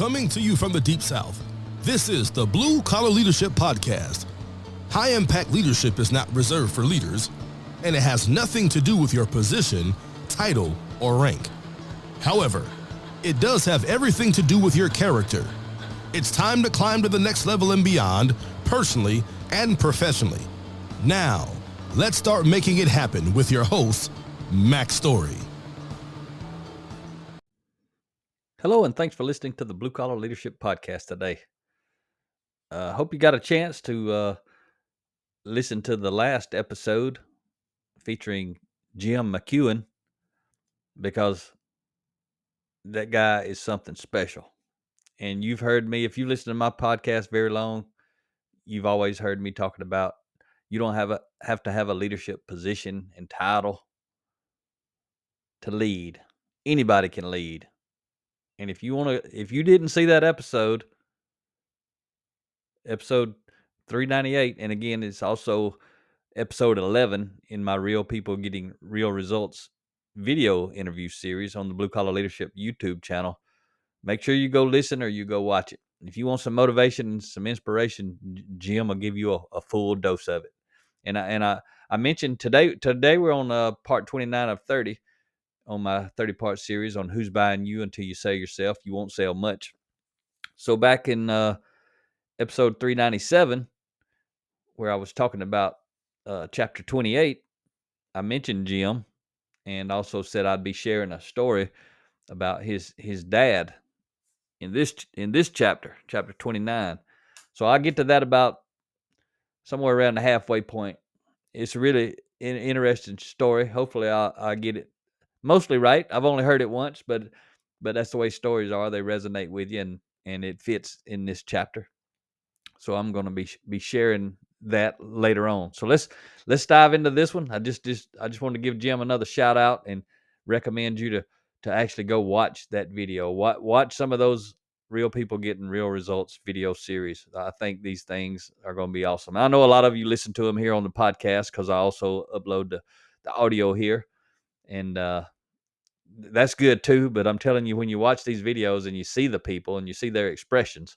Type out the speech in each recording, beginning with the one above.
Coming to you from the Deep South, this is the Blue Collar Leadership Podcast. High impact leadership is not reserved for leaders, and it has nothing to do with your position, title, or rank. However, it does have everything to do with your character. It's time to climb to the next level and beyond, personally and professionally. Now, let's start making it happen with your host, Max Story. Hello, and thanks for listening to the Blue Collar Leadership Podcast today. Hope you got a chance to listen to the last episode featuring Jim McEwen, because that guy is something special. And you've heard me, if you listen to my podcast very long, you've always heard me talking about you don't have to have a leadership position and title to lead. Anybody can lead. And if you didn't see that episode 398, and again, it's also episode 11 in my Real People Getting Real Results video interview series on the Blue Collar Leadership YouTube channel, make sure you go listen or you go watch it. If you want some motivation and some inspiration, Jim will give you a full dose of it. And I mentioned today we're on part 29 of 30 on my 30-part series on who's buying you until you sell yourself. You won't sell much. So back in episode 397, where I was talking about chapter 28, I mentioned Jim and also said I'd be sharing a story about his dad in this chapter 29. So I get to that about somewhere around the halfway point. It's really an interesting story. Hopefully I get it mostly right. I've only heard it once, but that's the way stories are. They resonate with you, and it fits in this chapter. So I'm going to be sharing that later on. So let's dive into this one. I just want to give Jim another shout out and recommend you to actually go watch that video. Watch some of those Real People Getting Real Results video series. I think these things are going to be awesome. I know a lot of you listen to them here on the podcast because I also upload the audio here, and that's good too. But I'm telling you, when you watch these videos and you see the people and you see their expressions,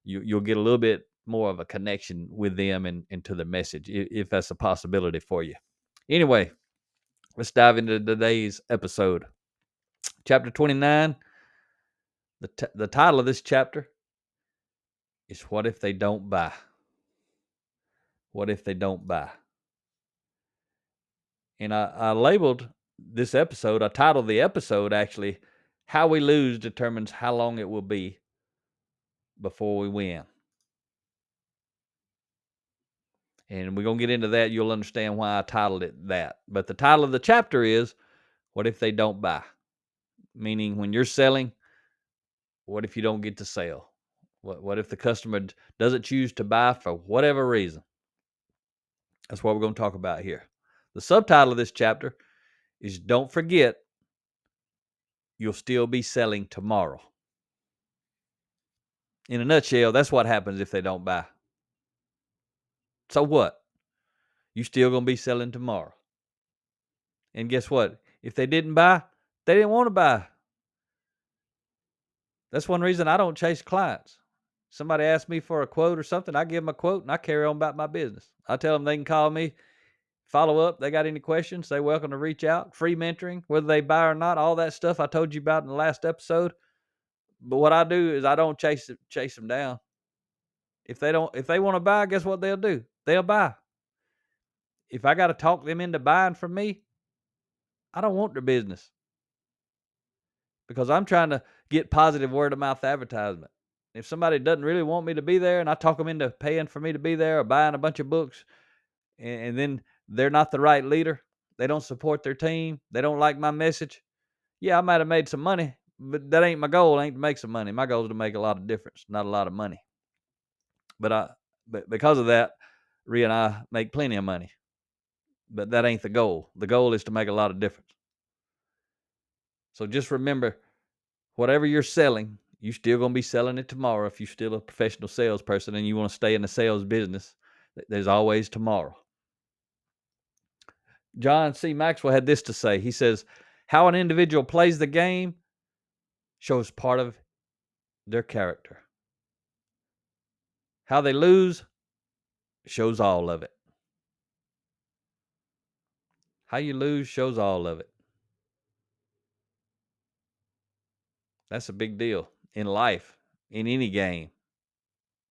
you'll get a little bit more of a connection with them and to the message, if that's a possibility for you. Anyway, let's dive into today's episode. Chapter 29. The title of this chapter is What If They Don't Buy? What if they don't buy? And I labeled this episode, I titled the episode actually, How We Lose Determines How Long It Will Be Before We Win. And we're going to get into that. You'll understand why I titled it that. But the title of the chapter is, What If They Don't Buy? Meaning, when you're selling, what if you don't get to sell? What if the customer doesn't choose to buy for whatever reason? That's what we're going to talk about here. The subtitle of this chapter is, Don't Forget, You'll Still Be Selling Tomorrow. In a nutshell, that's what happens if they don't buy. So what? You still going to be selling tomorrow. And guess what? If they didn't buy, they didn't want to buy. That's one reason I don't chase clients. Somebody asks me for a quote or something, I give them a quote and I carry on about my business. I tell them they can call me, follow up. They got any questions, they're welcome to reach out. Free mentoring, whether they buy or not, all that stuff I told you about in the last episode. But what I do is I don't chase them down. If they want to buy, guess what they'll do? They'll buy. If I got to talk them into buying from me, I don't want their business, because I'm trying to get positive word of mouth advertisement. If somebody doesn't really want me to be there and I talk them into paying for me to be there or buying a bunch of books, and then they're not the right leader, they don't support their team, they don't like my message, yeah, I might have made some money, but that ain't my goal. Ain't to make some money. My goal is to make a lot of difference, not a lot of money. But because of that, Rhea and I make plenty of money. But that ain't the goal. The goal is to make a lot of difference. So just remember, whatever you're selling, you're still going to be selling it tomorrow. If you're still a professional salesperson and you want to stay in the sales business, there's always tomorrow. John C. Maxwell had this to say. He says, how an individual plays the game shows part of their character. How they lose shows all of it. How you lose shows all of it. That's a big deal in life, in any game.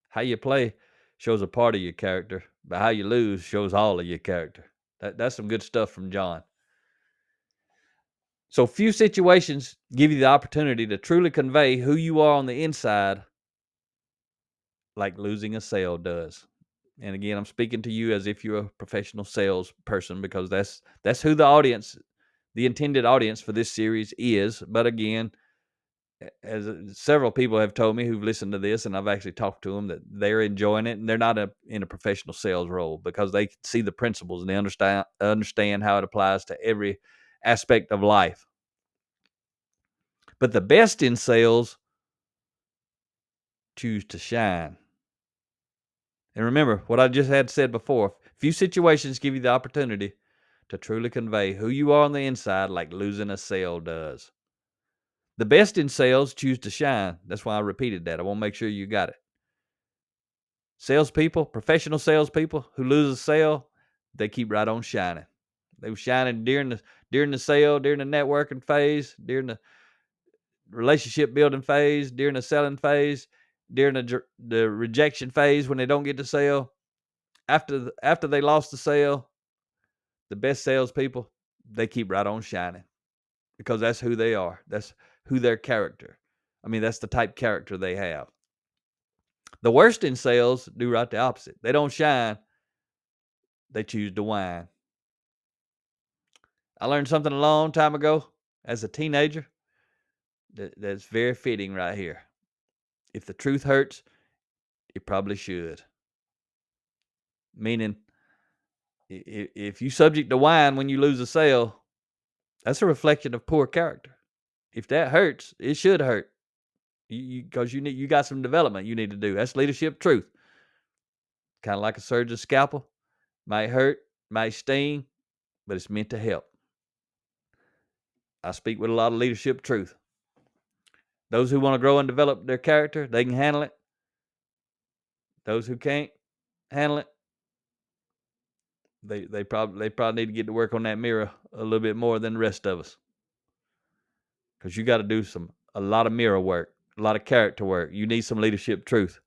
How you play shows a part of your character, but how you lose shows all of your character. That's some good stuff from John. So few situations give you the opportunity to truly convey who you are on the inside like losing a sale does. And again, I'm speaking to you as if you're a professional salesperson, because that's who the intended audience for this series is. But again, as several people have told me who've listened to this, and I've actually talked to them, that they're enjoying it and they're not in a professional sales role, because they can see the principles and they understand how it applies to every aspect of life. But the best in sales choose to shine. And remember what I just had said before. Few situations give you the opportunity to truly convey who you are on the inside like losing a sale does. The best in sales choose to shine. That's why I repeated that. I want to make sure you got it. Salespeople, professional salespeople who lose a sale, they keep right on shining. They were shining during the sale, during the networking phase, during the relationship building phase, during the selling phase, during the rejection phase when they don't get the sale. After they lost the sale, the best salespeople, they keep right on shining, because that's who they are. That's who their character. That's the type character they have. The worst in sales do right the opposite. They don't shine. They choose to whine. I learned something a long time ago as a teenager that's very fitting right here. If the truth hurts, it probably should. Meaning, if you subject to whine when you lose a sale, that's a reflection of poor character. If that hurts, it should hurt. Because you got some development you need to do. That's leadership truth. Kind of like a surgeon's scalpel. Might hurt, might sting, but it's meant to help. I speak with a lot of leadership truth. Those who want to grow and develop their character, they can handle it. Those who can't handle it, they probably need to get to work on that mirror a little bit more than the rest of us. Because you got to do a lot of mirror work, a lot of character work. You need some leadership truth.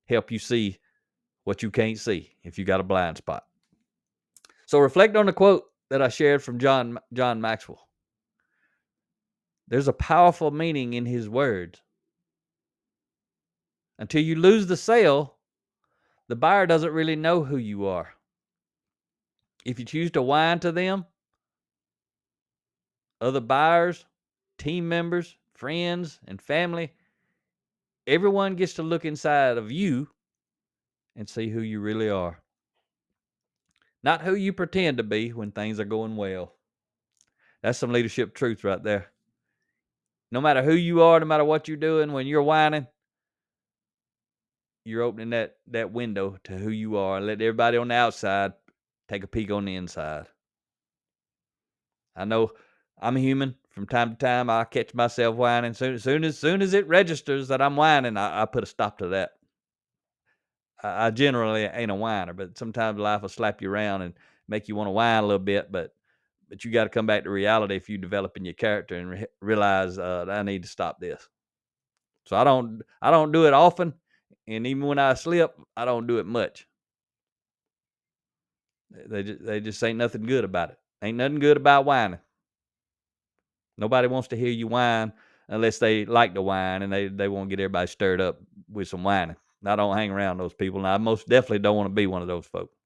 Help you see what you can't see if you got a blind spot. So reflect on the quote that I shared from John Maxwell. There's a powerful meaning in his words. Until you lose the sale, the buyer doesn't really know who you are. If you choose to whine to them, other buyers, team members, friends, and family, everyone gets to look inside of you and see who you really are. Not who you pretend to be when things are going well. That's some leadership truth right there. No matter who you are, no matter what you're doing, when you're whining, you're opening that window to who you are and let everybody on the outside take a peek on the inside. I know I'm human. From time to time, I catch myself whining. Soon as it registers that I'm whining, I put a stop to that. I generally ain't a whiner, but sometimes life will slap you around and make you want to whine a little bit. But you got to come back to reality if you develop in your character and realize that I need to stop this. So I don't do it often, and even when I slip, I don't do it much. They just ain't nothing good about it. Ain't nothing good about whining. Nobody wants to hear you whine unless they like to whine and they want to get everybody stirred up with some whining. I don't hang around those people, and I most definitely don't want to be one of those folks.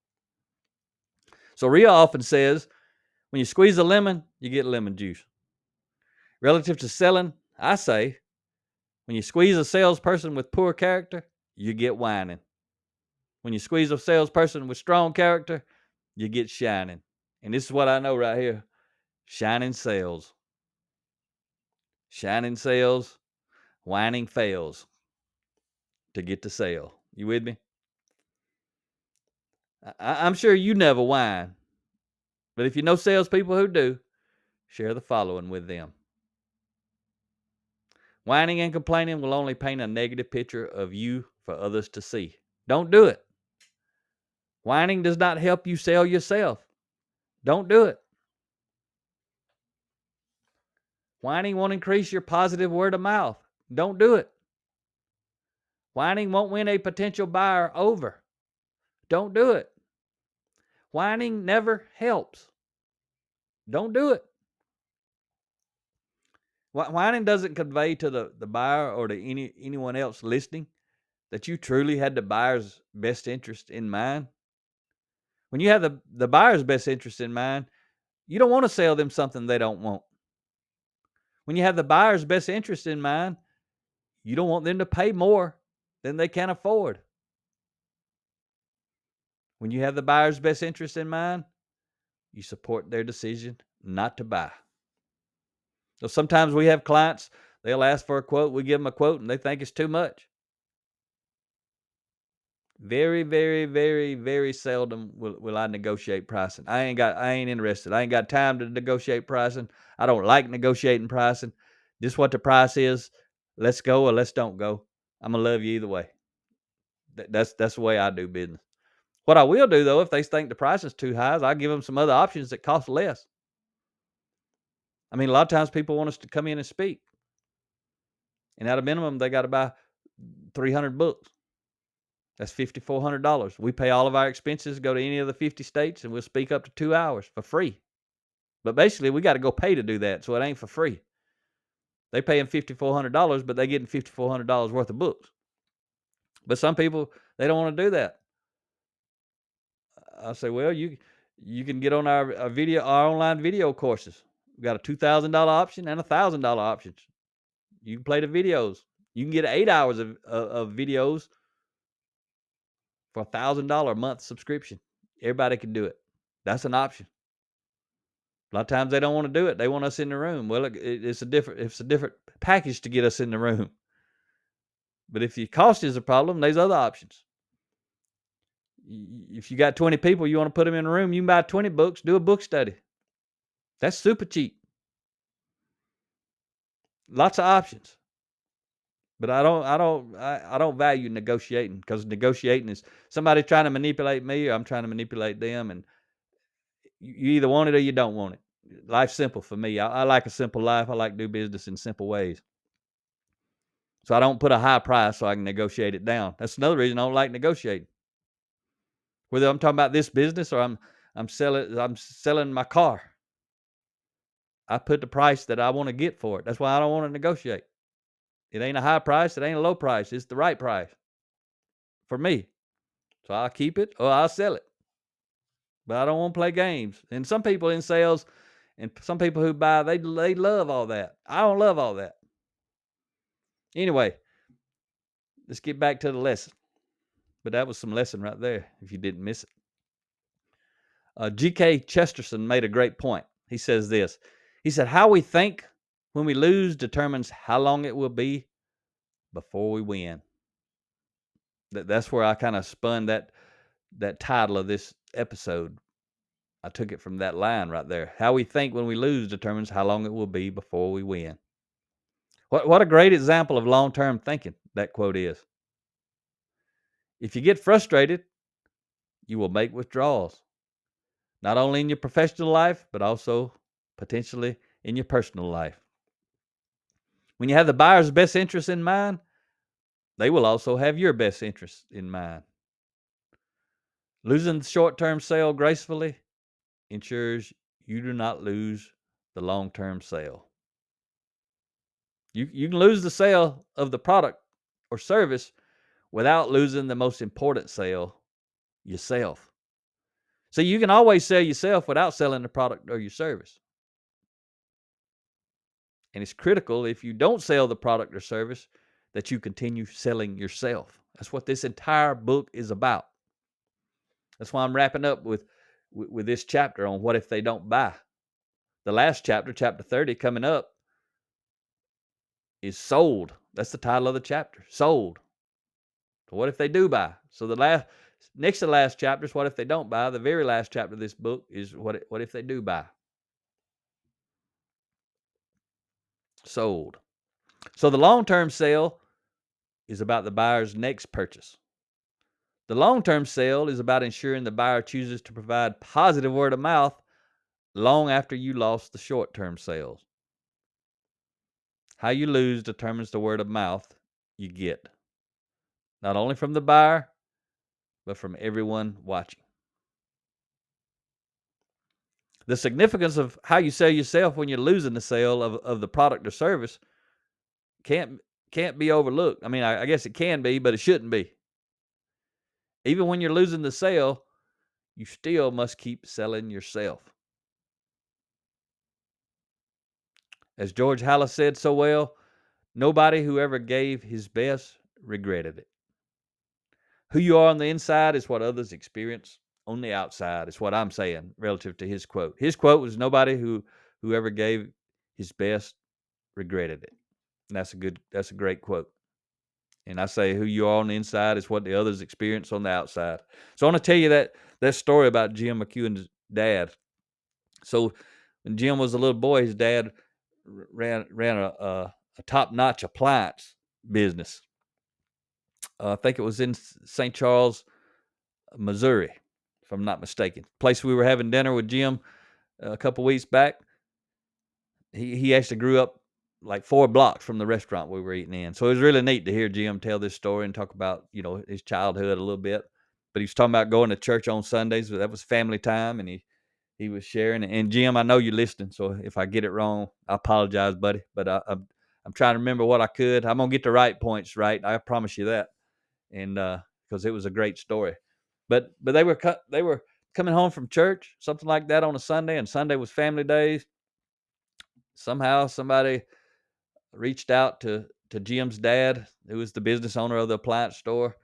So Rhea often says, when you squeeze a lemon, you get lemon juice. Relative to selling, I say, when you squeeze a salesperson with poor character, you get whining. When you squeeze a salesperson with strong character, you get shining. And this is what I know right here. Shining sales. Shining sales, whining fails to get the sale. You with me? I'm sure you never whine. But if you know salespeople who do, share the following with them. Whining and complaining will only paint a negative picture of you for others to see. Don't do it. Whining does not help you sell yourself. Don't do it. Whining won't increase your positive word of mouth. Don't do it. Whining won't win a potential buyer over. Don't do it. Whining never helps. Don't do it. Whining doesn't convey to the buyer or to anyone else listening that you truly had the buyer's best interest in mind. When you have the buyer's best interest in mind, you don't want to sell them something they don't want. When you have the buyer's best interest in mind, you don't want them to pay more than they can afford. When you have the buyer's best interest in mind, you support their decision not to buy. So sometimes we have clients, they'll ask for a quote, we give them a quote, and they think it's too much. Very, very, very, very seldom will I negotiate pricing. I ain't interested. I ain't got time to negotiate pricing. I don't like negotiating pricing. This is what the price is. Let's go or let's don't go. I'm gonna love you either way. That's the way I do business. What I will do though, if they think the price is too high, is I'll give them some other options that cost less. I mean, a lot of times people want us to come in and speak, and at a minimum, they got to buy 300 books. That's $5,400. We pay all of our expenses, go to any of the 50 states, and we'll speak up to 2 hours for free. But basically, we got to go pay to do that, so it ain't for free. They paying $5,400, but they getting $5,400 worth of books. But some people, they don't want to do that. I say, well, you can get on our online video courses. We got a $2,000 option and a $1,000 option. You can play the videos. You can get 8 hours of videos for $1,000 a month subscription. Everybody can do it. That's an option. A lot of times they don't want to do it. They want us in the room. Well, it's a different package to get us in the room. But if your cost is a problem, there's other options. If you got 20 people, you want to put them in a room, you can buy 20 books, do a book study. That's super cheap. Lots of options. But I don't value negotiating, because negotiating is somebody trying to manipulate me, or I'm trying to manipulate them, and you either want it or you don't want it. Life's simple for me. I like a simple life. I like to do business in simple ways. So I don't put a high price so I can negotiate it down. That's another reason I don't like negotiating. Whether I'm talking about this business or I'm selling my car, I put the price that I want to get for it. That's why I don't want to negotiate. It ain't a high price. It ain't a low price. It's the right price for me. So I'll keep it or I'll sell it. But I don't want to play games. And some people in sales and some people who buy, they love all that. I don't love all that. Anyway, let's get back to the lesson. But that was some lesson right there, if you didn't miss it. G.K. Chesterton made a great point. He says this. He said, how we think when we lose determines how long it will be before we win. That's where I kind of spun that title of this episode. I took it from that line right there. How we think when we lose determines how long it will be before we win. What a great example of long-term thinking that quote is. If you get frustrated, you will make withdrawals. Not only in your professional life, but also potentially in your personal life. When you have the buyer's best interest in mind, they will also have your best interest in mind. Losing the short-term sale gracefully ensures you do not lose the long-term sale. You can lose the sale of the product or service without losing the most important sale, yourself. So you can always sell yourself without selling the product or your service. And it's critical, if you don't sell the product or service, that you continue selling yourself. That's what this entire book is about. That's why I'm wrapping up with this chapter on what if they don't buy. The last chapter, chapter 30, coming up, is sold. That's the title of the chapter, sold. So what if they do buy? So next to the last chapter is what if they don't buy. The very last chapter of this book is what if they do buy. Sold. So the long-term sale is about the buyer's next purchase. The long-term sale is about ensuring the buyer chooses to provide positive word of mouth long after you lost the short-term sales. How you lose determines the word of mouth you get, not only from the buyer, but from everyone watching. The significance of how you sell yourself when you're losing the sale of the product or service can't be overlooked. I mean, I guess it can be, but it shouldn't be. Even when you're losing the sale, you still must keep selling yourself. As George Halas said so well, nobody who ever gave his best regretted it. Who you are on the inside is what others experience on the outside, is what I'm saying relative to his quote. His quote was nobody who ever gave his best regretted it. And that's a great quote. And I say who you are on the inside is what the others experience on the outside. So I want to tell you that story about Jim McEwen's dad. So when Jim was a little boy, his dad ran a top-notch appliance business. I think it was in St. Charles, Missouri, if I'm not mistaken. Place we were having dinner with Jim a couple weeks back. He actually grew up like 4 blocks from the restaurant we were eating in. So it was really neat to hear Jim tell this story and talk about, his childhood a little bit. But he was talking about going to church on Sundays. That was family time, and he was sharing. And Jim, I know you're listening, so if I get it wrong, I apologize, buddy. But I'm trying to remember what I could. I'm gonna get the right points right. I promise you that. And because it was a great story. But they were coming home from church, something like that, on a Sunday, and Sunday was family days. Somehow somebody reached out to Jim's dad, who was the business owner of the appliance store,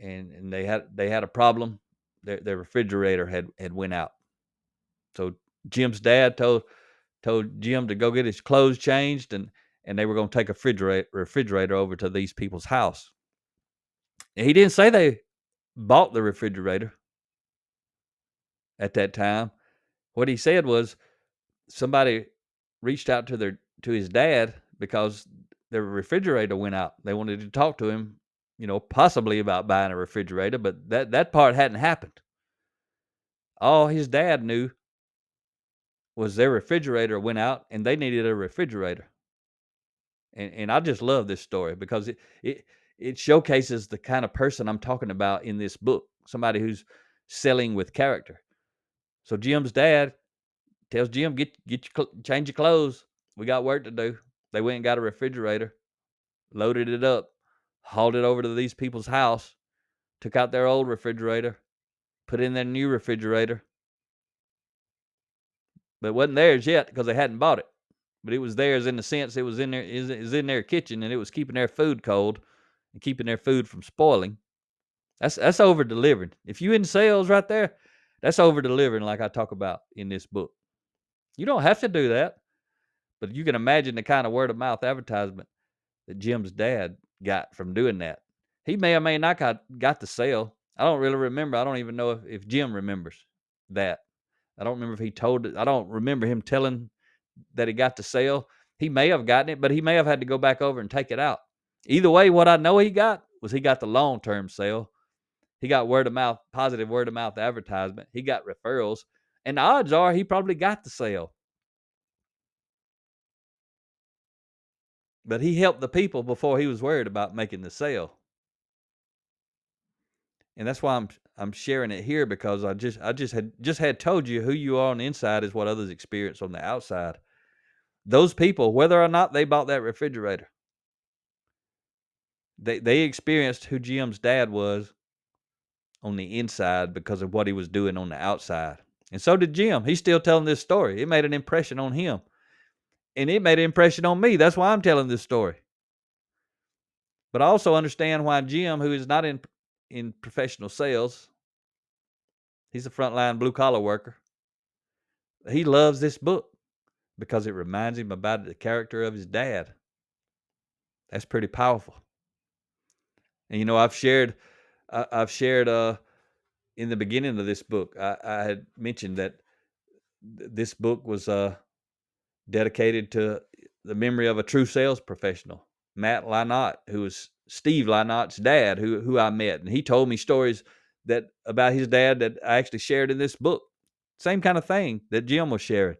and they had a problem. Their refrigerator had went out. So Jim's dad told Jim to go get his clothes changed, and they were going to take a refrigerator over to these people's house. And he didn't say they bought the refrigerator at that time. What he said was somebody reached out to his dad because their refrigerator went out. They wanted to talk to him, possibly about buying a refrigerator, but that part hadn't happened. All his dad knew was their refrigerator went out and they needed a refrigerator. And I just love this story because it showcases the kind of person I'm talking about in this book, somebody who's selling with character. So Jim's dad tells Jim, change your clothes. We got work to do. They went and got a refrigerator, loaded it up, hauled it over to these people's house, took out their old refrigerator, put in their new refrigerator. But it wasn't theirs yet because they hadn't bought it. But it was theirs in the sense it was in their kitchen, and it was keeping their food cold and keeping their food from spoiling. That's over delivering. If you in sales right there, that's over delivering, like I talk about in this book. You don't have to do that, but you can imagine the kind of word of mouth advertisement that Jim's dad got from doing that. He may or may not got the sale. I don't really remember. I don't even know if Jim remembers that. I don't remember if he told it. I don't remember him telling that he got the sale. He may have gotten it, but he may have had to go back over and take it out. Either way, what I know he got the long-term sale. He got word of mouth, positive word of mouth advertisement. He got referrals. And the odds are he probably got the sale. But he helped the people before he was worried about making the sale. And that's why I'm sharing it here, because I just had told you who you are on the inside is what others experience on the outside. Those people, whether or not they bought that refrigerator, they experienced who Jim's dad was on the inside because of what he was doing on the outside. And so did Jim. He's still telling this story. It made an impression on him. And it made an impression on me. That's why I'm telling this story. But I also understand why Jim, who is not in professional sales, he's a frontline blue-collar worker, he loves this book because it reminds him about the character of his dad. That's pretty powerful. And I've shared in the beginning of this book, I had mentioned that this book was dedicated to the memory of a true sales professional. Matt Lynott, who was Steve Lynott's dad, who I met, and he told me stories about his dad that I actually shared in this book. Same kind of thing that Jim was sharing.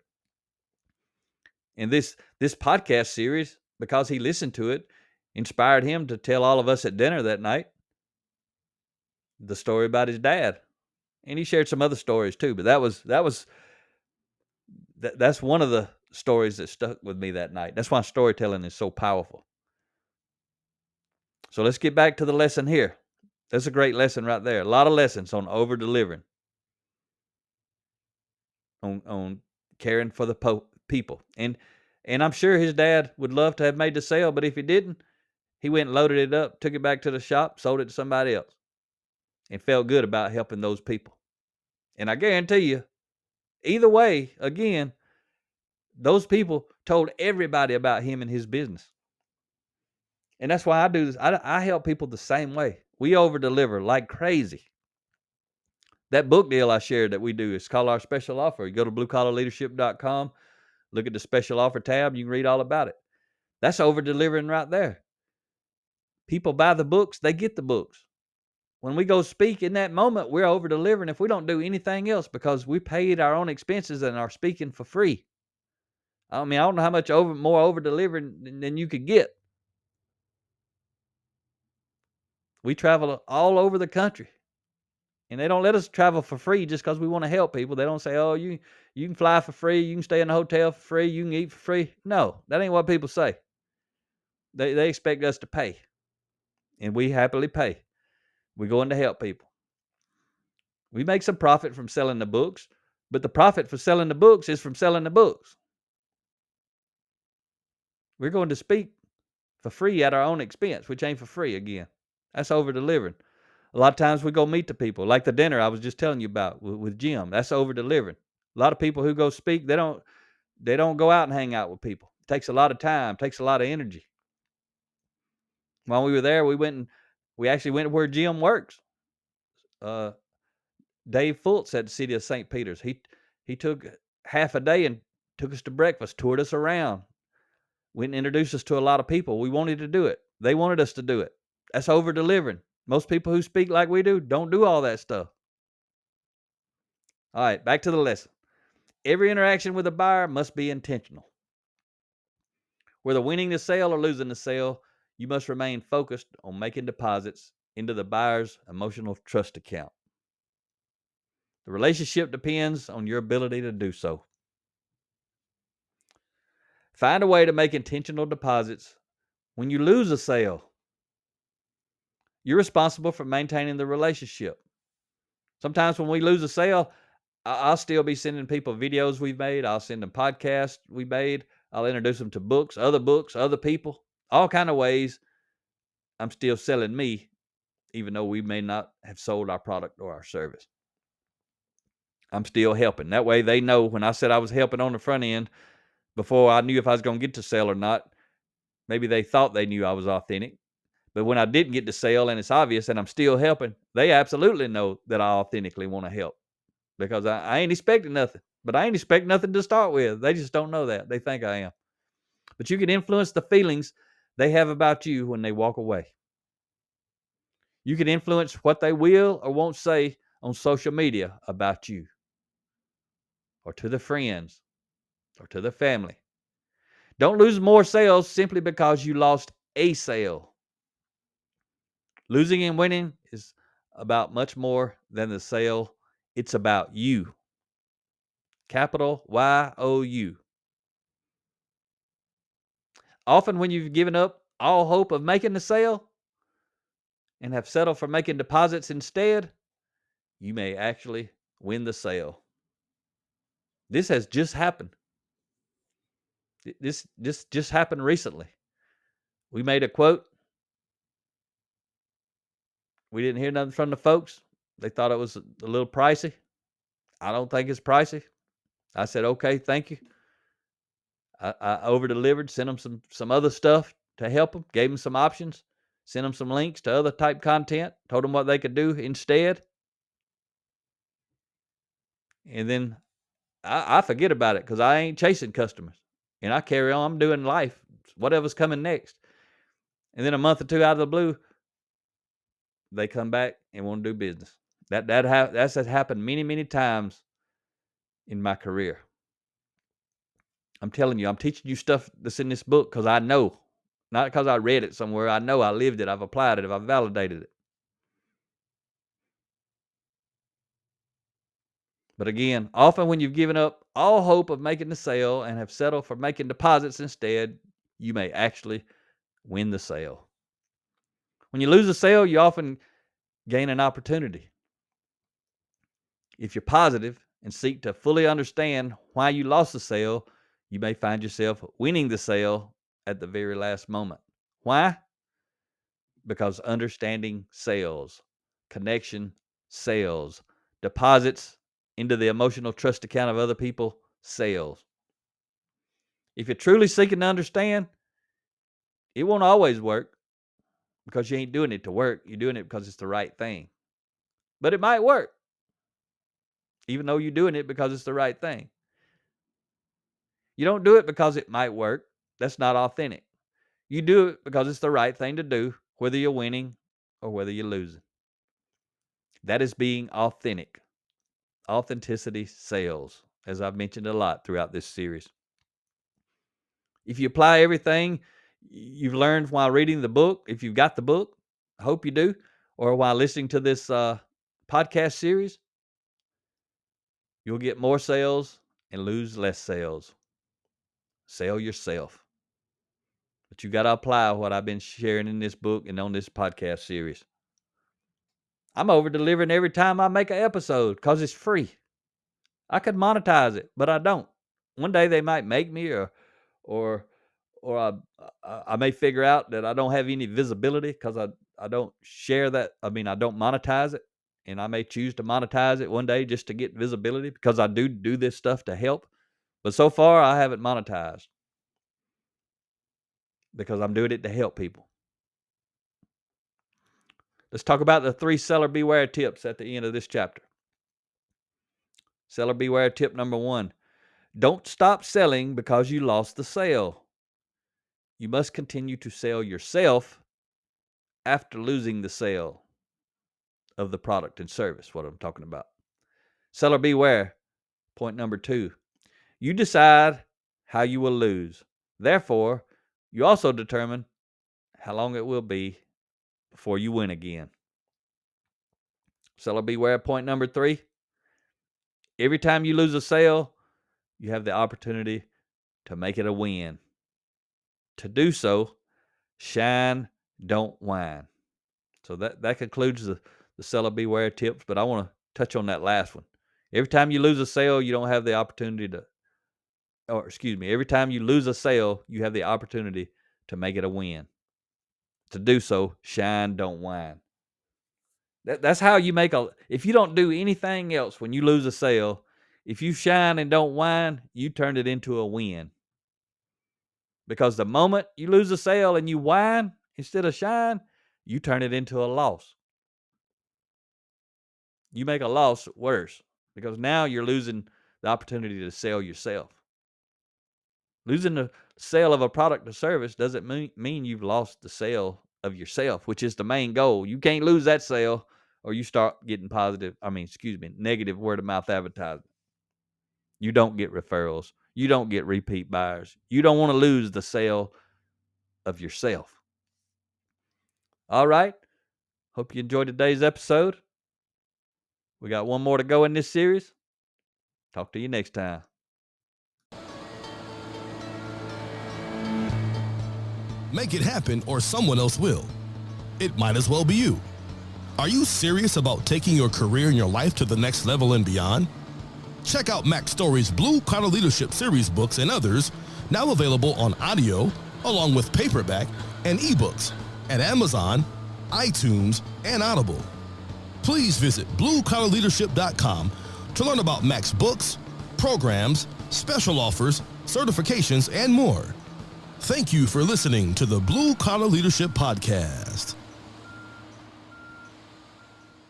And this podcast series, because he listened to it, inspired him to tell all of us at dinner that night the story about his dad. And he shared some other stories too, but that's one of the stories that stuck with me that night. That's why storytelling is so powerful. So let's get back to the lesson here. That's a great lesson right there. A lot of lessons on over delivering, on caring for the people. And I'm sure his dad would love to have made the sale, but if he didn't, he went and loaded it up, took it back to the shop, sold it to somebody else, and felt good about helping those people. And I guarantee you, either way, again, those people told everybody about him and his business. And that's why I do this. I help people the same way. We over deliver like crazy. That book deal I shared that we do is called our special offer. You go to bluecollarleadership.com, look at the special offer tab, you can read all about it. That's over delivering right there. People buy the books, they get the books. When we go speak in that moment, we're over delivering if we don't do anything else, because we paid our own expenses and are speaking for free. I mean, I don't know how much more over delivering than you could get. We travel all over the country, and they don't let us travel for free just because we want to help people. They don't say, oh, you can fly for free, you can stay in a hotel for free, you can eat for free. No, that ain't what people say. They expect us to pay, and we happily pay. We're going to help people. We make some profit from selling the books, but the profit for selling the books is from selling the books. We're going to speak for free at our own expense, which ain't for free again. That's over delivering. A lot of times we go meet the people, like the dinner I was just telling you about with Jim. That's over delivering. A lot of people who go speak, they don't go out and hang out with people. It takes a lot of time, takes a lot of energy. While we were there, we actually went where Jim works. Dave Fultz at the City of St. Peter's. He took half a day and took us to breakfast, toured us around, went and introduced us to a lot of people. We wanted to do it. They wanted us to do it. That's over delivering. Most people who speak like we do don't do all that stuff. All right, back to the lesson. Every interaction with a buyer must be intentional. Whether winning the sale or losing the sale, you must remain focused on making deposits into the buyer's emotional trust account. The relationship depends on your ability to do so. Find a way to make intentional deposits when you lose a sale. You're responsible for maintaining the relationship. Sometimes when we lose a sale, I'll still be sending people videos we've made. I'll send them podcasts we made. I'll introduce them to books, other people, all kind of ways. I'm still selling me, even though we may not have sold our product or our service. I'm still helping. That way they know when I said I was helping on the front end, before I knew if I was going to get to sale or not, maybe they thought they knew I was authentic. But when I didn't get to sale and it's obvious and I'm still helping, they absolutely know that I authentically want to help, because I ain't expecting nothing. But I ain't expecting nothing to start with. They just don't know that. They think I am. But you can influence the feelings they have about you when they walk away. You can influence what they will or won't say on social media about you, or to their friends, or to their family. Don't lose more sales simply because you lost a sale. Losing and winning is about much more than the sale. It's about you. Capital Y-O-U. Often when you've given up all hope of making the sale and have settled for making deposits instead, you may actually win the sale. This has just happened. This just happened recently. We made a quote. We didn't hear nothing from the folks. They thought it was a little pricey. I don't think it's pricey. I said, okay, thank you. I over-delivered, sent them some other stuff to help them, gave them some options, sent them some links to other type content, told them what they could do instead. And then I forget about it because I ain't chasing customers. And I carry on. I'm doing life, whatever's coming next. And then a month or two out of the blue, they come back and want to do business. That's happened many, many times in my career. I'm telling you, I'm teaching you stuff that's in this book because I know, not because I read it somewhere. I know I lived it. I've applied it. I've validated it. But again, often when you've given up all hope of making the sale and have settled for making deposits instead, you may actually win the sale. When you lose a sale, you often gain an opportunity. If you're positive and seek to fully understand why you lost the sale, you may find yourself winning the sale at the very last moment. Why? Because understanding sales, connection sales, deposits into the emotional trust account of other people sales. If you're truly seeking to understand, it won't always work because you ain't doing it to work. You're doing it because it's the right thing. But it might work, even though you're doing it because it's the right thing. You don't do it because it might work. That's not authentic. You do it because it's the right thing to do, whether you're winning or whether you're losing. That is being authentic. Authenticity sells, as I've mentioned a lot throughout this series. If you apply everything you've learned while reading the book, if you've got the book, I hope you do, or while listening to this podcast series, you'll get more sales and lose less sales. Sell yourself. But you got to apply what I've been sharing in this book and on this podcast series. I'm over delivering every time I make an episode because it's free. I could monetize it, but I don't. One day they might make me, or I may figure out that I don't have any visibility because I don't share that. I mean, I don't monetize it, and I may choose to monetize it one day just to get visibility because I do this stuff to help. But so far, I haven't monetized because I'm doing it to help people. Let's talk about the 3 seller beware tips at the end of this chapter. Seller beware tip number 1. Don't stop selling because you lost the sale. You must continue to sell yourself after losing the sale of the product and service, what I'm talking about. Seller beware, point number 2. You decide how you will lose. Therefore, you also determine how long it will be before you win again. Seller beware, point number 3. Every time you lose a sale, you have the opportunity to make it a win. To do so, shine, don't whine. So that concludes the seller beware tips, but I want to touch on that last one. Every time you lose a sale, you don't have the opportunity every time you lose a sale, you have the opportunity to make it a win. To do so, shine, don't whine. That's how you if you don't do anything else when you lose a sale, if you shine and don't whine, you turn it into a win. Because the moment you lose a sale and you whine instead of shine, you turn it into a loss. You make a loss worse because now you're losing the opportunity to sell yourself. Losing the sale of a product or service doesn't mean you've lost the sale of yourself, which is the main goal. You can't lose that sale or you start getting negative word of mouth advertising. You don't get referrals. You don't get repeat buyers. You don't want to lose the sale of yourself. All right. Hope you enjoyed today's episode. We got one more to go in this series. Talk to you next time. Make it happen or someone else will. It might as well be you. Are you serious about taking your career and your life to the next level and beyond? Check out Mac Story's Blue Collar Leadership series books and others, now available on audio, along with paperback and ebooks at Amazon, iTunes, and Audible. Please visit bluecollarleadership.com to learn about Mac's books, programs, special offers, certifications, and more. Thank you for listening to the Blue Collar Leadership Podcast.